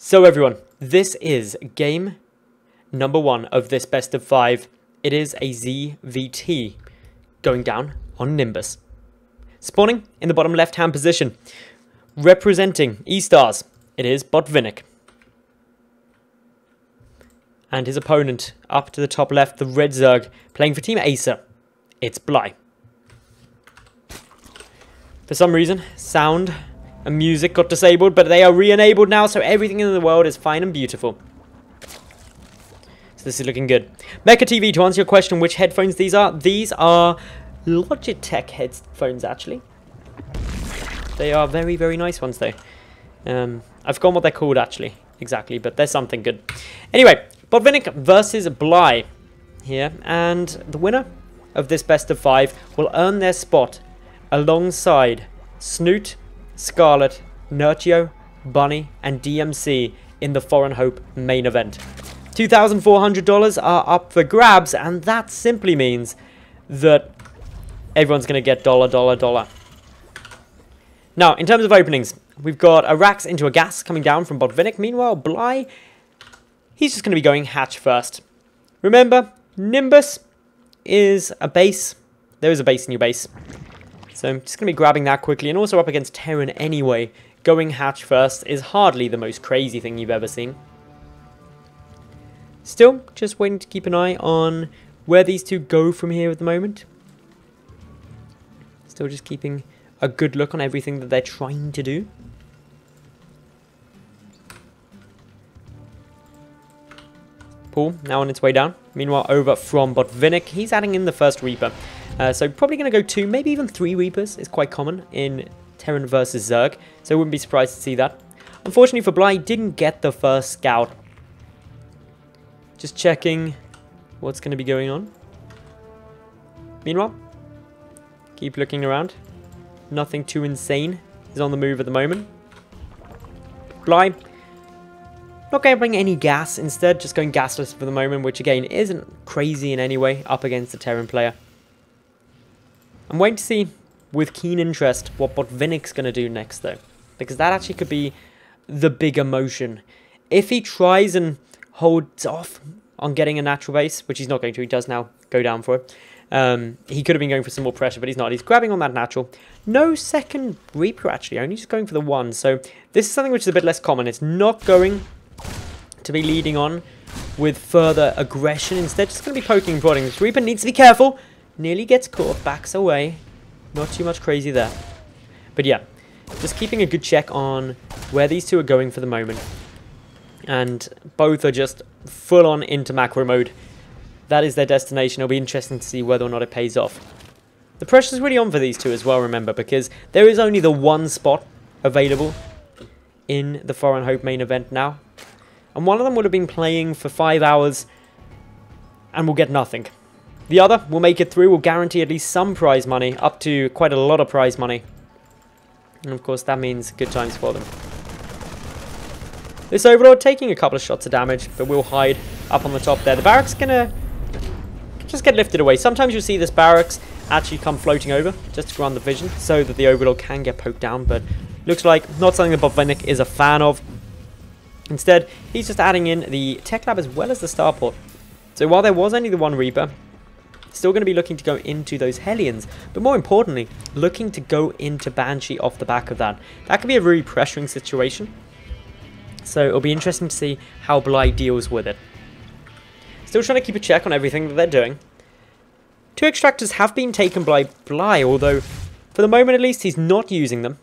So everyone, this is game number 1 of this best of 5. It is a ZVT going down on Nimbus. Spawning in the bottom left hand position. Representing E-Stars, it is Botvinnik. And his opponent up to the top left, the Red Zerg, playing for Team Acer. It's Bly. For some reason, sound and music got disabled, but they are re-enabled now, so everything in the world is fine and beautiful. So this is looking good. Mecha TV, to answer your question, which headphones these are Logitech headphones, actually. They are very, very nice ones, though. I've forgotten what they're called, actually, exactly, but they're something good. Anyway, Botvinnik versus Bly here, and the winner of this best of 5 will earn their spot alongside Snoot, Scarlet, Nurtio, Bunny, and DMC in the Foreign Hope main event. $2,400 are up for grabs, and that simply means that everyone's going to get $. Now, in terms of openings, we've got a Rax into a Gas coming down from Botvinnik. Meanwhile, Bly, he's just going to be going Hatch first. Remember, Nimbus is a base. There is a base in your base. So I'm just going to be grabbing that quickly, and also up against Terran anyway. Going Hatch first is hardly the most crazy thing you've ever seen. Still, just waiting to keep an eye on where these two go from here at the moment. Still just keeping a good look on everything that they're trying to do. Pool now on its way down. Meanwhile, over from Botvinnik, he's adding in the first Reaper. So probably going to go 2, maybe even 3 Reapers. It's quite common in Terran versus Zerg, so I wouldn't be surprised to see that. Unfortunately for Bly, he didn't get the first scout. Just checking what's going to be going on. Meanwhile, keep looking around. Nothing too insane is on the move at the moment. Bly, not going to bring any gas. Instead, just going gasless for the moment, which again isn't crazy in any way up against the Terran player. I'm waiting to see, with keen interest, what Botvinnik's going to do next, though. Because that actually could be the bigger motion. If he tries and holds off on getting a natural base, which he's not going to, he does now go down for it. He could have been going for some more pressure, but he's not. He's grabbing on that natural. No second Reaper, actually, only just going for the 1. So this is something which is a bit less common. It's not going to be leading on with further aggression. Instead, just going to be poking and prodding. This Reaper needs to be careful. Nearly gets caught, backs away. Not too much crazy there. But yeah, just keeping a good check on where these two are going for the moment. And both are just full on into macro mode. That is their destination. It'll be interesting to see whether or not it pays off. The pressure's really on for these two as well, remember, because there is only the 1 spot available in the Foreign Hope main event now. And one of them would have been playing for 5 hours and will get nothing. The other will make it through, will guarantee at least some prize money, up to quite a lot of prize money. And of course that means good times for them. This Overlord taking a couple of shots of damage, but will hide up on the top there. The barracks gonna just get lifted away. Sometimes you'll see this barracks actually come floating over, just to grant the vision, so that the Overlord can get poked down, but looks like not something that Botvinnik is a fan of. Instead, he's just adding in the Tech Lab as well as the Starport. So while there was only the 1 Reaper, still going to be looking to go into those Hellions, but more importantly, looking to go into Banshee off the back of that. That could be a very pressuring situation. So it'll be interesting to see how Bly deals with it. Still trying to keep a check on everything that they're doing. 2 extractors have been taken by Bly, although for the moment at least he's not using them.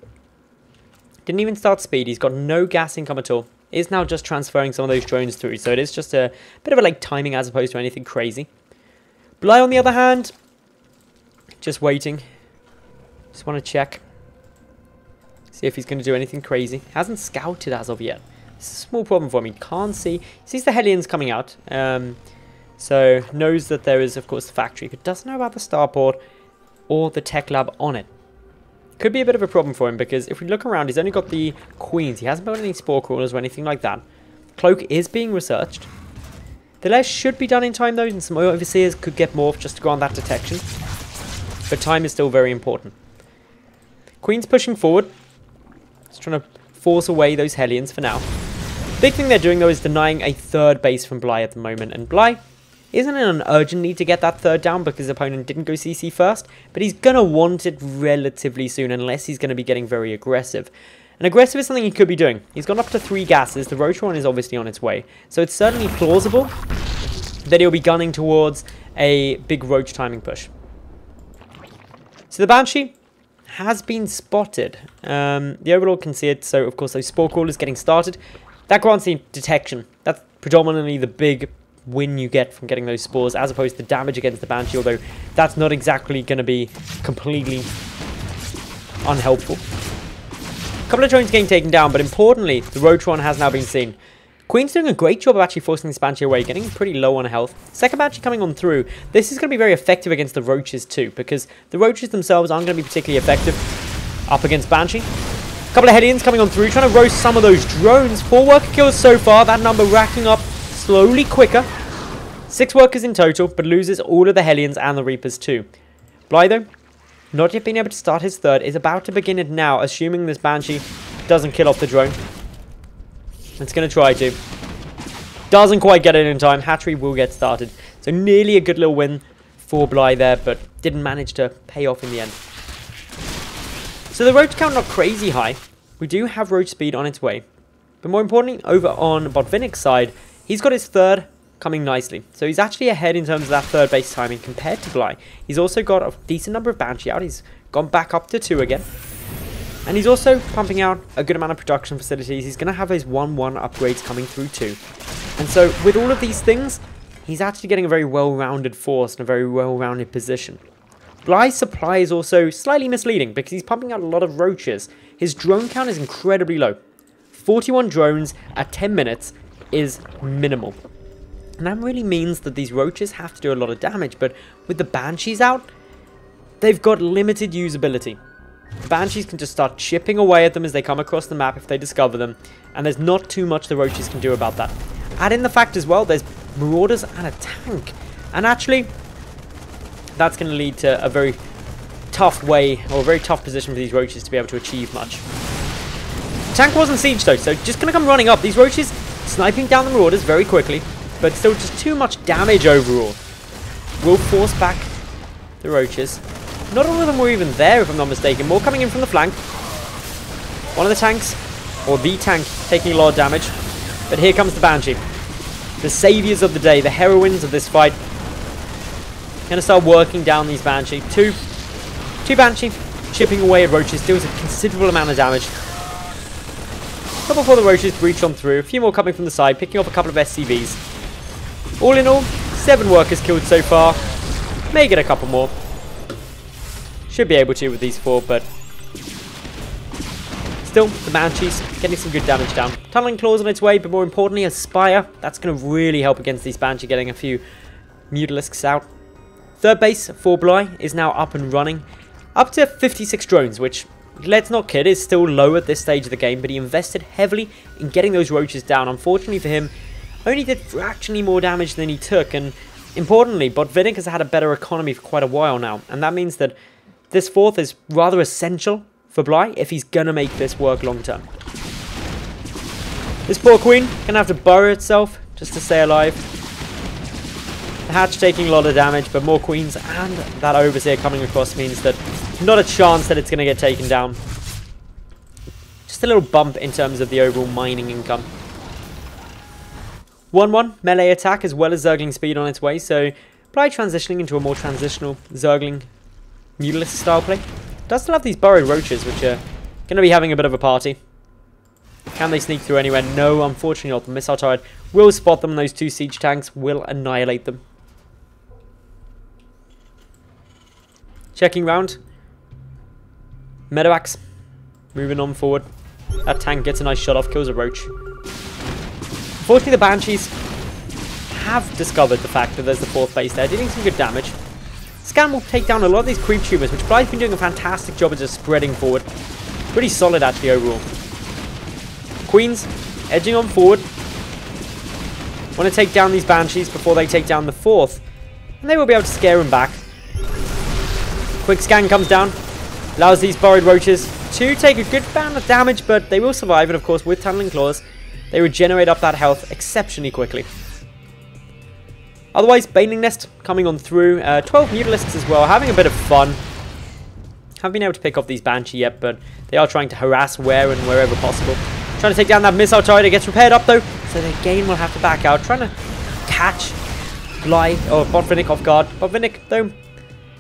Didn't even start speed, he's got no gas income at all. Is now just transferring some of those drones through, so it is just a bit of a like timing as opposed to anything crazy. Bly, on the other hand, just waiting. Just want to check. See if he's going to do anything crazy. Hasn't scouted as of yet. It's a small problem for me. Can't see. He sees the Hellions coming out. So knows that there is, of course, the factory, but doesn't know about the Starport or the Tech Lab on it. Could be a bit of a problem for him, because if we look around, he's only got the Queens. He hasn't got any Spore Crawlers or anything like that. Cloak is being researched. The lair should be done in time, though, and some Overseers could get morphed just to grant that detection. But time is still very important. Queen's pushing forward. Just trying to force away those Hellions for now. Big thing they're doing though is denying a third base from Bly at the moment, and Bly isn't in an urgent need to get that third down because his opponent didn't go CC first, but he's going to want it relatively soon unless he's going to be getting very aggressive. And aggressive is something he could be doing. He's gone up to 3 gases. The Roach one is obviously on its way. So it's certainly plausible that he'll be gunning towards a big Roach timing push. So the Banshee has been spotted. The Overlord can see it, so of course those Spore Crawlers getting started. That grants the detection. That's predominantly the big win you get from getting those spores, as opposed to damage against the Banshee, although that's not exactly going to be completely unhelpful. A couple of drones getting taken down, but importantly, the Roach-1 has now been seen. Queen's doing a great job of actually forcing this Banshee away, getting pretty low on health. Second Banshee coming on through. This is going to be very effective against the Roaches too, because the Roaches themselves aren't going to be particularly effective up against Banshee. A couple of Hellions coming on through, trying to roast some of those drones. 4 worker kills so far, that number racking up slowly quicker. 6 workers in total, but loses all of the Hellions and the Reapers too. Bly though, not yet being able to start his third, is about to begin it now, assuming this Banshee doesn't kill off the drone. It's going to try to. Doesn't quite get it in time. Hatchery will get started. So nearly a good little win for Bly there, but didn't manage to pay off in the end. So the Roach count not crazy high. We do have Roach speed on its way. But more importantly, over on Botvinnik's side, he's got his third coming nicely. So he's actually ahead in terms of that third base timing compared to Bly. He's also got a decent number of Banshee out. He's gone back up to 2 again. And he's also pumping out a good amount of production facilities. He's going to have his 1-1 upgrades coming through too. And so with all of these things, he's actually getting a very well-rounded force and a very well-rounded position. Bly's supply is also slightly misleading because he's pumping out a lot of Roaches. His drone count is incredibly low. 41 drones at 10 minutes is minimal. And that really means that these Roaches have to do a lot of damage, but with the Banshees out, they've got limited usability. The Banshees can just start chipping away at them as they come across the map if they discover them, and there's not too much the Roaches can do about that. Add in the fact as well, there's Marauders and a tank, and actually, that's going to lead to a very tough way, or a very tough position for these Roaches to be able to achieve much. Tank wasn't siege though, so just going to come running up. These Roaches sniping down the Marauders very quickly, but still just too much damage overall. Will force back the Roaches. Not all of them were even there, if I'm not mistaken. More coming in from the flank. One of the tanks, or the tank, taking a lot of damage. But here comes the Banshee. The saviors of the day, the heroines of this fight. Gonna start working down these Banshee. Two Banshee chipping away at Roaches, deals a considerable amount of damage. But before the Roaches breach on through, a few more coming from the side, picking off a couple of SCVs. All in all, 7 workers killed so far. May get a couple more. Should be able to with these 4, but still, the Banshees getting some good damage down. Tunneling Claws on its way, but more importantly, a Spire. That's going to really help against these Banshee, getting a few Mutalisks out. Third base for Bly is now up and running. Up to 56 drones, which, let's not kid, is still low at this stage of the game, but he invested heavily in getting those Roaches down. Unfortunately for him, only did fractionally more damage than he took, and importantly, Botvinnik has had a better economy for quite a while now, and that means that this 4th is rather essential for Bly if he's going to make this work long term. This poor Queen going to have to burrow itself just to stay alive. The Hatch taking a lot of damage, but more Queens and that Overseer coming across means that not a chance that it's going to get taken down. Just a little bump in terms of the overall mining income. 1-1 melee attack as well as Zergling speed on its way, so Bly transitioning into a more transitional Zergling Mutalisk style play. Does still have these burrowed Roaches, which are going to be having a bit of a party. Can they sneak through anywhere? No, unfortunately not. The missile turret will spot them, and those 2 siege tanks will annihilate them. Checking round. Medevacs moving on forward. That tank gets a nice shot off, kills a Roach. Unfortunately, the Banshees have discovered the fact that there's the 4th base there, dealing some good damage. Scan will take down a lot of these creep tubers, which Bly's been doing a fantastic job of just spreading forward. Pretty solid, actually, overall. Queens edging on forward. Want to take down these Banshees before they take down the 4th. And they will be able to scare them back. Quick scan comes down. Allows these burrowed Roaches to take a good amount of damage, but they will survive. And, of course, with Tunneling Claws, they regenerate up that health exceptionally quickly. Otherwise, Baneling Nest coming on through. 12 Mutalisks as well, having a bit of fun. Haven't been able to pick off these Banshee yet, but they are trying to harass where and wherever possible. Trying to take down that missile turret. It gets repaired up though, so the game will have to back out. Trying to catch Botvinnik off guard. Botvinnik though,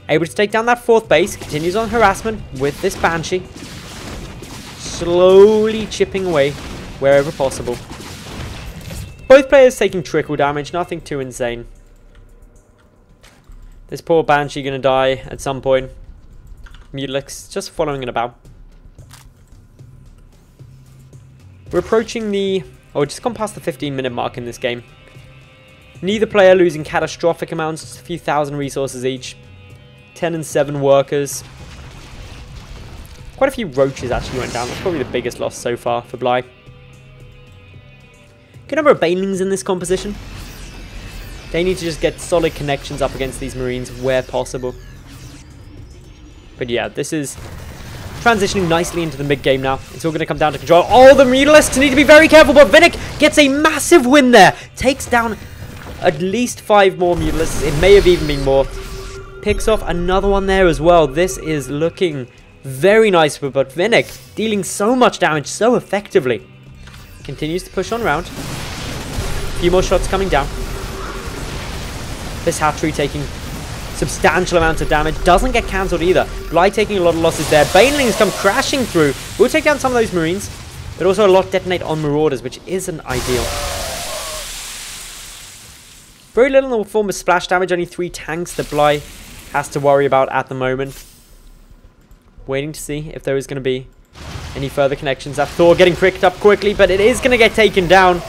able to take down that 4th base. Continues on harassment with this Banshee. Slowly chipping away wherever possible. Both players taking trickle damage, nothing too insane. This poor Banshee going to die at some point. Mutalisks just following it about. We're approaching just gone past the 15-minute mark in this game. Neither player losing catastrophic amounts, just a few thousand resources each. 10 and 7 workers. Quite a few roaches actually went down. That's probably the biggest loss so far for Bly. Good number of Banelings in this composition. They need to just get solid connections up against these Marines where possible. But yeah, this is transitioning nicely into the mid-game now. It's all going to come down to control. Oh, the Mutalisks need to be very careful, but Botvinnik gets a massive win there. Takes down at least 5 more Mutalisks. It may have even been more. Picks off another one there as well. This is looking very nice for Botvinnik, dealing so much damage so effectively. Continues to push on round. A few more shots coming down. This Hatchery taking substantial amounts of damage. Doesn't get cancelled either. Bly taking a lot of losses there. Banelings come crashing through. We'll take down some of those Marines, but also a lot detonate on Marauders, which isn't ideal. Very little in the form of splash damage. Only 3 tanks that Bly has to worry about at the moment. Waiting to see if there is going to be any further connections. That Thor getting pricked up quickly, but it is going to get taken down.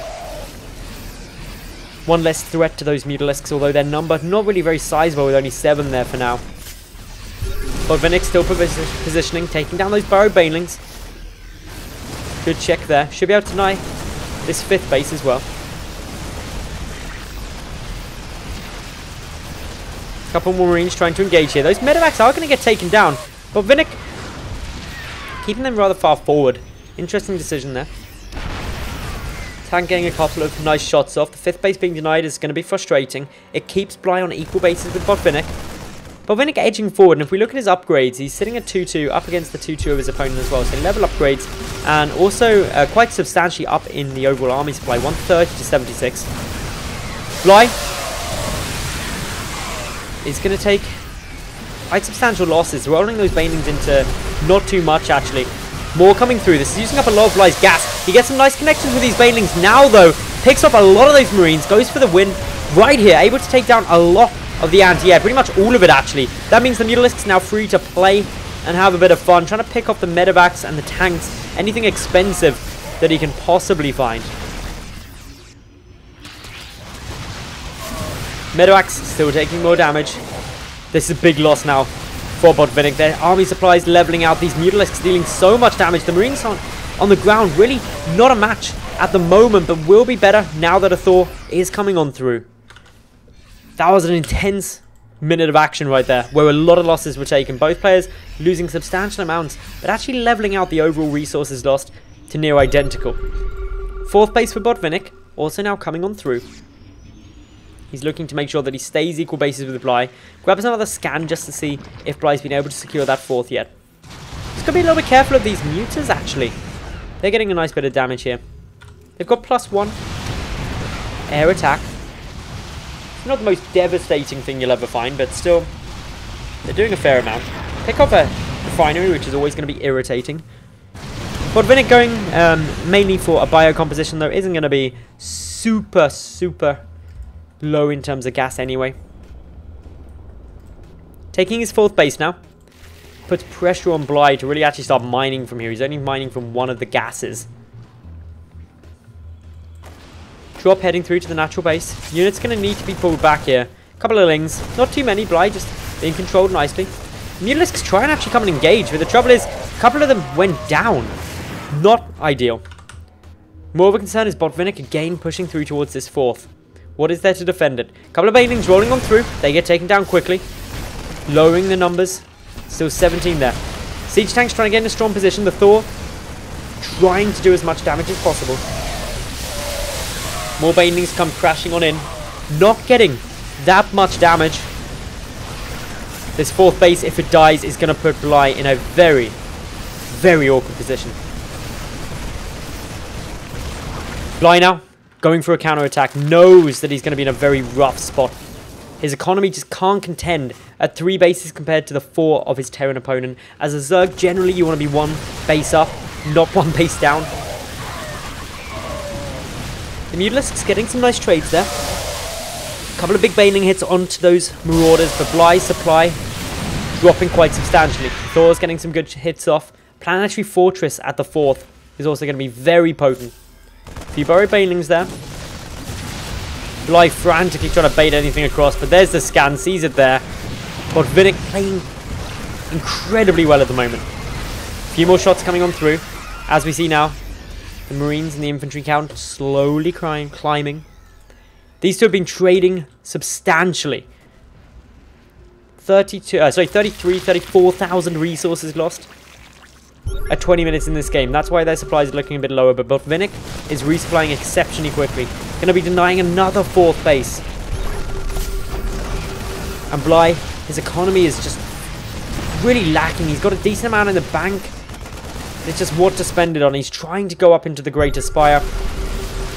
One less threat to those Mutalisks, although their number not really very sizable with only 7 there for now. Botvinnik still positioning, taking down those burrowed Banelings. Good check there. Should be able to deny this 5th base as well. A couple more Marines trying to engage here. Those medevacs are going to get taken down. Botvinnik keeping them rather far forward. Interesting decision there. Tank getting a couple of nice shots off. The 5th base being denied is going to be frustrating. It keeps Bly on equal bases with Botvinnik. Botvinnik edging forward, and if we look at his upgrades, he's sitting at 2-2, up against the 2-2 of his opponent as well. So level upgrades, and also quite substantially up in the overall army supply, 130 to 76. Bly is going to take quite substantial losses, rolling those Banelings into not too much actually. More coming through. This is using up a lot of Bly's gas. He gets some nice connections with these Banelings now though. Picks up a lot of those Marines. Goes for the win right here. Able to take down a lot of the anti-air. Pretty much all of it actually. That means the Mutalisks now free to play and have a bit of fun. Trying to pick off the medevacs and the tanks. Anything expensive that he can possibly find. Medevacs still taking more damage. This is a big loss now for Botvinnik. Their army supplies leveling out. These Mutalisks dealing so much damage. The Marines on the ground really not a match at the moment, but will be better now that a Thor is coming on through. That was an intense minute of action right there, where a lot of losses were taken. Both players losing substantial amounts, but actually leveling out the overall resources lost to near identical. 4th base for Botvinnik, also now coming on through. He's looking to make sure that he stays equal bases with Bly. Grabs another scan just to see if Bly's been able to secure that 4th yet. Just gotta be a little bit careful of these Mutas, actually. They're getting a nice bit of damage here. They've got +1 air attack. It's not the most devastating thing you'll ever find, but still, they're doing a fair amount. Pick up a refinery, which is always going to be irritating. Botvinnik going mainly for a bio composition, though, isn't going to be super low in terms of gas anyway. Taking his 4th base now. Puts pressure on Bly to really actually start mining from here. He's only mining from one of the gases. Drop heading through to the natural base. Unit's going to need to be pulled back here. A couple of lings. Not too many. Bly just being controlled nicely. Mutalisks try and actually come and engage, but the trouble is, a couple of them went down. Not ideal. More of a concern is Botvinnik again pushing through towards this 4th. What is there to defend it? A couple of Banelings rolling on through. They get taken down quickly. Lowering the numbers. Still 17 there. Siege tanks trying to get in a strong position. The Thor trying to do as much damage as possible. More banelings come crashing on in. Not getting that much damage. This 4th base, if it dies, is going to put Bly in a very, very awkward position. Bly now, going for a counter-attack, knows that he's going to be in a very rough spot. His economy just can't contend at 3 bases compared to the 4 of his Terran opponent. As a Zerg, generally you want to be 1 base up, not 1 base down. The Mutalisks getting some nice trades there. Couple of big baneling hits onto those Marauders, but Bly's supply dropping quite substantially. Thor's getting some good hits off. Planetary Fortress at the 4th is also going to be very potent. A few burrowed banelings there. Bly frantically trying to bait anything across, but there's the scan, sees it there. Botvinnik playing incredibly well at the moment. A few more shots coming on through. As we see now, the Marines and the infantry count slowly climbing. These two have been trading substantially. 34,000 resources lost at 20 minutes in this game. That's why their supplies are looking a bit lower, but Botvinnik is resupplying exceptionally quickly. Going to be denying another 4th base. And Bly, his economy is just really lacking. He's got a decent amount in the bank. It's just what to spend it on. He's trying to go up into the Greater Spire.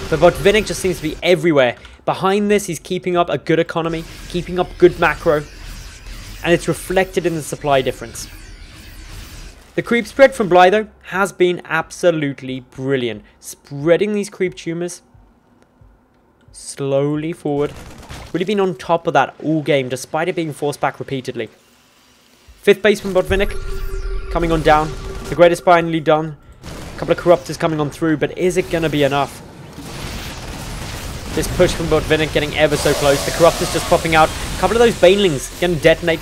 But Botvinnik just seems to be everywhere. Behind this, he's keeping up a good economy, keeping up good macro, and it's reflected in the supply difference. The creep spread from Bly, though, has been absolutely brilliant. Spreading these creep tumors slowly forward. Really been on top of that all game, despite it being forced back repeatedly. 5th base from Botvinnik coming on down. The Greater Spire nearly done. A couple of Corruptors coming on through, but is it going to be enough? This push from Botvinnik getting ever so close. The Corruptors just popping out. A couple of those banelings getting detonate.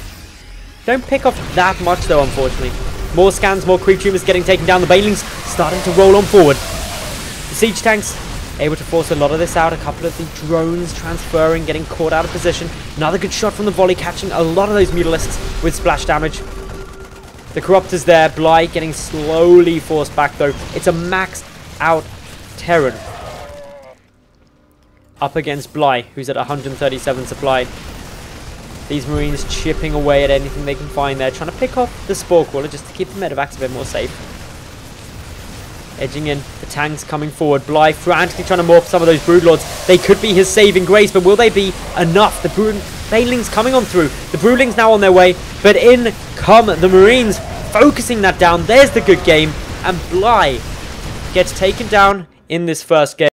Don't pick off that much though, unfortunately. More scans, more creep tumors getting taken down. The banelings starting to roll on forward. The siege tanks able to force a lot of this out. A couple of the drones transferring, getting caught out of position. Another good shot from the volley, catching a lot of those Mutalisks with splash damage. The Corruptors there. Bly getting slowly forced back though. It's a maxed out Terran up against Bly, who's at 137 supply. These Marines chipping away at anything they can find there, trying to pick off the Spore Crawler just to keep the medevacs a bit more safe. Edging in, the tanks coming forward. Bly frantically trying to morph some of those Broodlords. They could be his saving grace, but will they be enough? The Banelings coming on through. The Broodlings now on their way, but in come the Marines, focusing that down. There's the good game, and Bly gets taken down in this first game.